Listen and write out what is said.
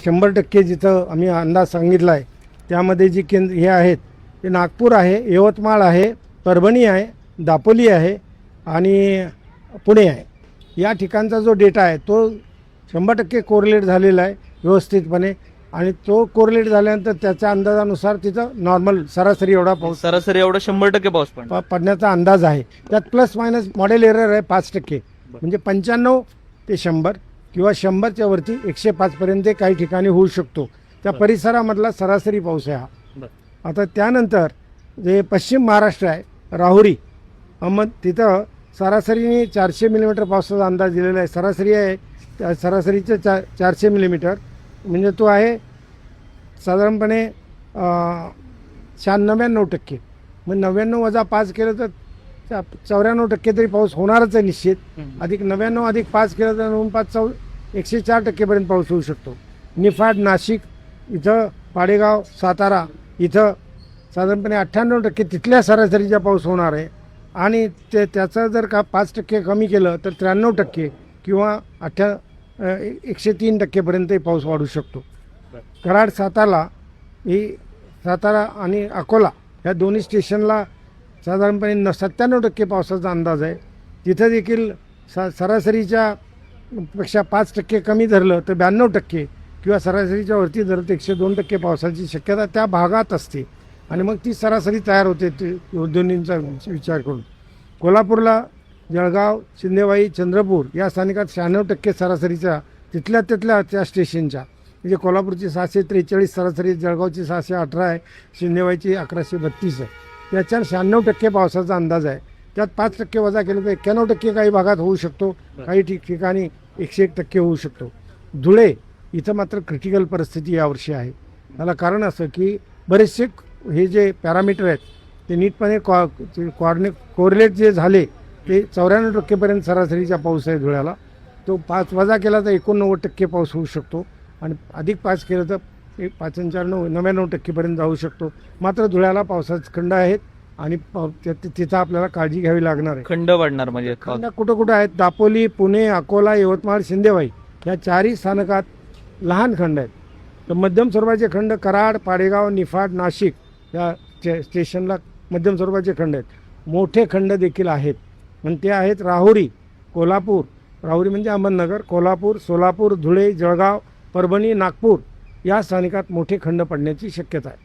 100% जिथं आम्ही अंदाज सांगितला आहे त्यामध्ये जी केंद्र हे आहेत ते नागपूर आहे, यवतमाळ आहे, परभणी आहे, दापोली आहे आणि पुणे आहे. या ठिकाणचा जो डेटा आहे तो 100% कोरिलेट झालेला आहे व्यवस्थितपणे आणि तो कोरिलेट झाल्यानंतर त्याच्या अंदाजानुसार तिथं नॉर्मल सरासरी एवढा पाऊस सरासरी एवढा 100% पाऊस पडणार. पडण्याचा अंदाज आहे. त्यात प्लस मायनस मॉडेल एरर आहे 5%, म्हणजे 95 ते 100 किंवा 100च्या वरती 105 पर्यंत काही ठिकाणी होऊ शकतो. त्या परिसरामधला सरासरी पाऊस आहे हा. आता त्यानंतर जे पश्चिम महाराष्ट्र आहे, राहुरी तिथं सरासरीने 400 मिलीमीटर पावसाचा अंदाज दिलेला आहे. सरासरी आहे त्या सरासरीचं 400 मिलीमीटर, म्हणजे तो आहे साधारणपणे 99%. मग 99 वजा 5 केलं तर 94% तरी पाऊस होणारच आहे निश्चित. अधिक 99 अधिक 5 केलं तर 9 104% पर्यंत पाऊस होऊ शकतो. निफाड, नाशिक इथं, पाडेगाव, सातारा इथं साधारणपणे 98% तिथल्या सरासरीचा पाऊस होणार आहे. आणि त्याचं जर का 5% कमी केलं तर 93% किंवा 103% पर्यंत पाऊस वाढू शकतो. कराड, सातारा आणि अकोला ह्या दोन्ही स्टेशनला साधारणपणे 97% पावसाचा अंदाज आहे. तिथं देखील सरासरीच्या पेक्षा 5% कमी धरलं तर 92% किंवा सरासरीच्या वरती धरलं तर 102% पावसाची शक्यता त्या भागात असते आणि मग ती सरासरी तयार होते ते दोन्हींचा विचार करून. कोल्हापूरला जळगाव, शिंदेवाई, चंद्रपूर या स्थानिकात 96% सरासरीच्या तिथल्या त्या स्टेशनच्या, म्हणजे कोल्हापूरची 643 सरासरी, जळगावची 618 आहे, शिंदेवाईची 1132 आहे. त्याच्यात 96% पावसाचा अंदाज आहे. त्यात 5% वजा केलं तर 91% काही भागात होऊ शकतो, काही ठिकाणी 101% होऊ शकतो. धुळे इथं मात्र क्रिटिकल परिस्थिती यावर्षी आहे. त्याला कारण असं की बरेचसे हे जे पॅरामीटर आहेत ते नीटपणे कोरिलेट जे झाले ते 94% पर्यंत सरासरीचा पाऊस आहे धुळ्याला. तो 5 वजा केला तर 89% पाऊस होऊ शकतो आणि अधिक 5 केलं तर 5 आणि 4 99% पर्यंत जाऊ शकतो. मात्र धुळ्याला पावसाचे खंड आहेत आणि तिथं आपल्याला काळजी घ्यावी लागणार आहे. खंड वाढणार म्हणजे खंड कुठं कुठं आहेत? दापोली, पुणे, अकोला, यवतमाळ, शिंदेवाई या 4ही स्थानकात लहान खंड आहेत. तर मध्यम स्वरूपाचे खंड कराड, पाडेगाव, निफाड, नाशिक या स्टेशनला मध्यम स्वरूपाचे खंड आहेत. मोठे खंड देखील आहेत आणि ते आहेत राहुरी, कोल्हापूर, राहुरी म्हणजे अहमदनगर, कोल्हापूर, सोलापूर, धुळे, जळगाव, परभणी, नागपूर या स्थानिकात मोठे खंड पडण्याची शक्यता आहे.